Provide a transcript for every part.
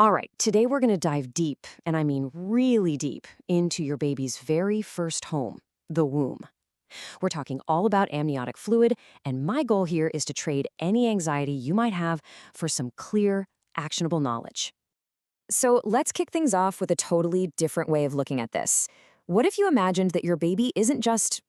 All right, today we're going to dive deep, and I mean really deep, into your baby's very first home, the womb. We're talking all about amniotic fluid, and my goal here is to trade any anxiety you might have for some clear, actionable knowledge. So let's kick things off with a totally different way of looking at this. What if you imagined that your baby isn't just,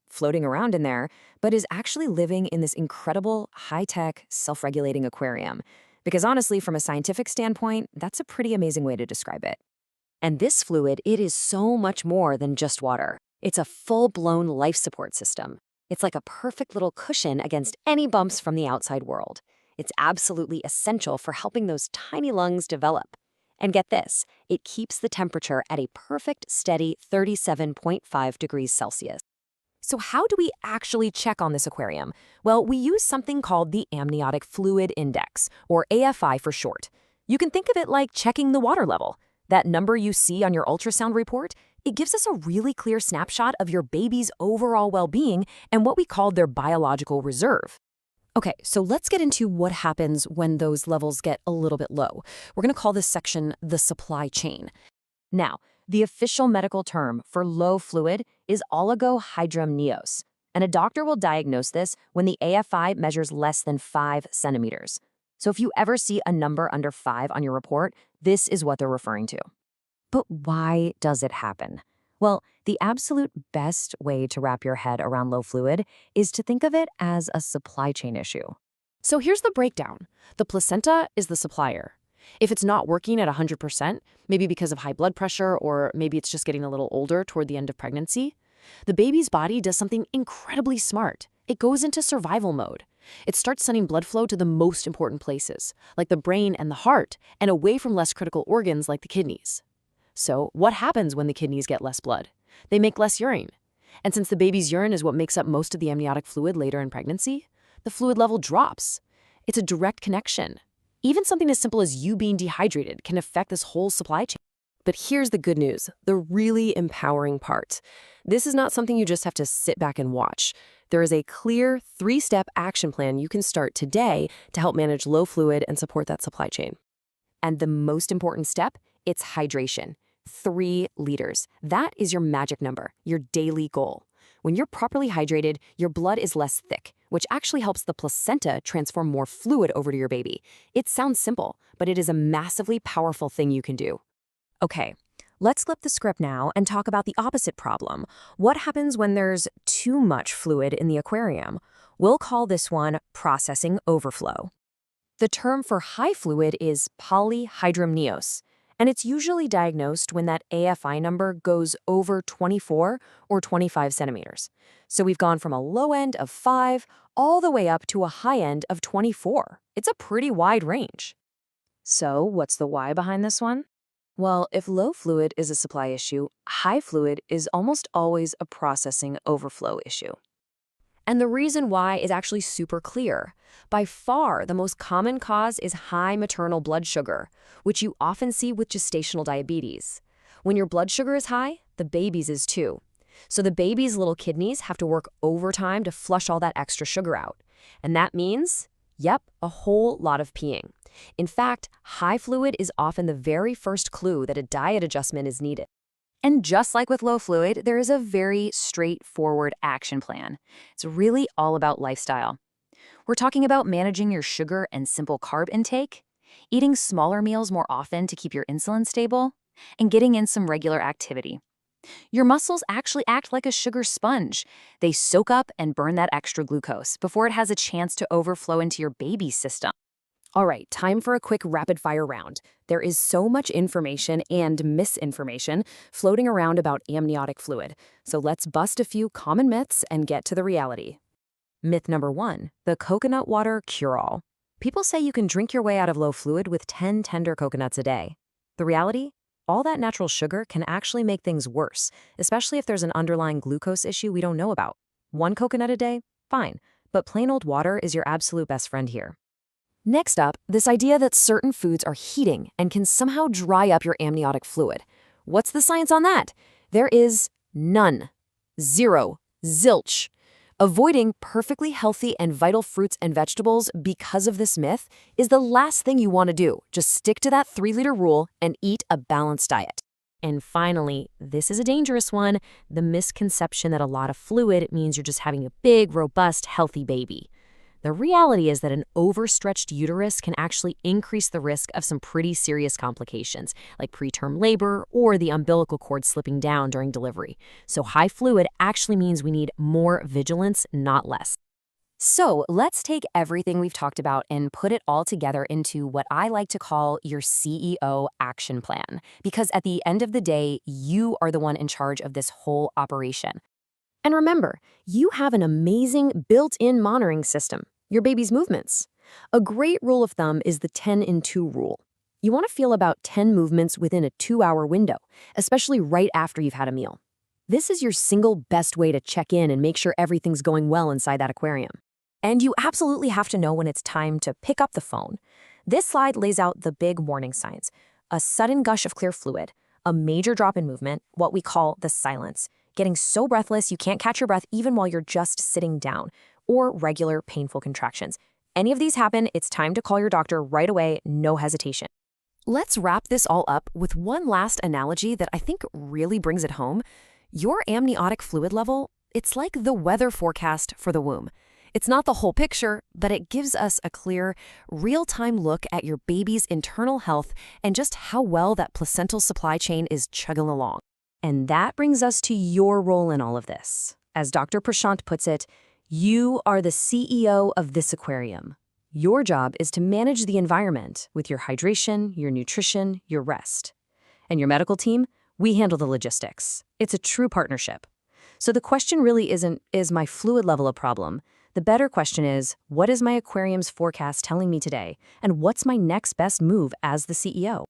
floating around in there, but is actually living in this incredible, high-tech, self-regulating aquarium? Because honestly, from a scientific standpoint, that's a pretty amazing way to describe it. And this fluid, it is so much more than just water. It's a full-blown life support system. It's like a perfect little cushion against any bumps from the outside world. It's absolutely essential for helping those tiny lungs develop. And get this, it keeps the temperature at a perfect, steady 37.5 degrees Celsius. So how do we actually check on this aquarium? Well, we use something called the Amniotic Fluid Index, or AFI for short. You can think of it like checking the water level. That number you see on your ultrasound report, it gives us a really clear snapshot of your baby's overall well-being and what we call their biological reserve. Okay, so let's get into what happens when those levels get a little bit low. We're going to call this section the supply chain. Now, the official medical term for low fluid is Oligohydramnios, and a doctor will diagnose this when the AFI measures less than 5 centimeters. So if you ever see a number under 5 on your report, this is what they're referring to. But why does it happen? Well, the absolute best way to wrap your head around low fluid is to think of it as a supply chain issue. So here's the breakdown. The placenta is the supplier. If it's not working at 100%, maybe because of high blood pressure or maybe it's just getting a little older toward the end of pregnancy, the baby's body does something incredibly smart. It goes into survival mode. It starts sending blood flow to the most important places, like the brain and the heart, and away from less critical organs like the kidneys. So what happens when the kidneys get less blood? They make less urine. And since the baby's urine is what makes up most of the amniotic fluid later in pregnancy, the fluid level drops. It's a direct connection. Even something as simple as you being dehydrated can affect this whole supply chain. But here's the good news, the really empowering part. This is not something you just have to sit back and watch. There is a clear 3-step action plan you can start today to help manage low fluid and support that supply chain. And the most important step, it's hydration. 3 liters. That is your magic number, your daily goal. When you're properly hydrated, your blood is less thick, which actually helps the placenta transform more fluid over to your baby. It sounds simple, but it is a massively powerful thing you can do. Okay, let's flip the script now and talk about the opposite problem. What happens when there's too much fluid in the aquarium? We'll call this one processing overflow. The term for high fluid is Polyhydramnios, and it's usually diagnosed when that AFI number goes over 24 or 25 centimeters. So we've gone from a low end of 5 all the way up to a high end of 24. It's a pretty wide range. So what's the why behind this one? Well, if low fluid is a supply issue, high fluid is almost always a processing overflow issue. And the reason why is actually super clear. By far, the most common cause is high maternal blood sugar, which you often see with gestational diabetes. When your blood sugar is high, the baby's is too. So the baby's little kidneys have to work overtime to flush all that extra sugar out. And that means, a whole lot of peeing. In fact, high fluid is often the very first clue that a diet adjustment is needed. And just like with low fluid, there is a very straightforward action plan. It's really all about lifestyle. We're talking about managing your sugar and simple carb intake, eating smaller meals more often to keep your insulin stable, and getting in some regular activity. Your muscles actually act like a sugar sponge. They soak up and burn that extra glucose before it has a chance to overflow into your baby's system. All right, time for a quick rapid-fire round. There is so much information and misinformation floating around about amniotic fluid, so let's bust a few common myths and get to the reality. Myth number 1, the coconut water cure-all. People say you can drink your way out of low fluid with 10 tender coconuts a day. The reality? All that natural sugar can actually make things worse, especially if there's an underlying glucose issue we don't know about. 1 coconut a day? Fine, but plain old water is your absolute best friend here. Next up, this idea that certain foods are heating and can somehow dry up your amniotic fluid. What's the science on that? There is none. Zero. Zilch. Avoiding perfectly healthy and vital fruits and vegetables because of this myth is the last thing you want to do. Just stick to that 3-liter rule and eat a balanced diet. And finally, this is a dangerous one, the misconception that a lot of fluid means you're just having a big, robust, healthy baby. The reality is that an overstretched uterus can actually increase the risk of some pretty serious complications, like preterm labor or the umbilical cord slipping down during delivery. So high fluid actually means we need more vigilance, not less. So let's take everything we've talked about and put it all together into what I like to call your CEO action plan. Because at the end of the day, you are the one in charge of this whole operation. And remember, you have an amazing built-in monitoring system, your baby's movements. A great rule of thumb is the 10 in 2 rule. You want to feel about 10 movements within a 2-hour window, especially right after you've had a meal. This is your single best way to check in and make sure everything's going well inside that aquarium. And you absolutely have to know when it's time to pick up the phone. This slide lays out the big warning signs: a sudden gush of clear fluid, a major drop in movement, what we call the silence, getting so breathless you can't catch your breath even while you're just sitting down, or regular painful contractions. Any of these happen, it's time to call your doctor right away, no hesitation. Let's wrap this all up with one last analogy that I think really brings it home. Your amniotic fluid level, it's like the weather forecast for the womb. It's not the whole picture, but it gives us a clear, real-time look at your baby's internal health and just how well that placental supply chain is chugging along. And that brings us to your role in all of this. As Dr. Prashanth puts it, you are the CEO of this aquarium. Your job is to manage the environment with your hydration, your nutrition, your rest. And your medical team, we handle the logistics. It's a true partnership. So the question really isn't, is my fluid level a problem? The better question is, what is my aquarium's forecast telling me today? And what's my next best move as the CEO?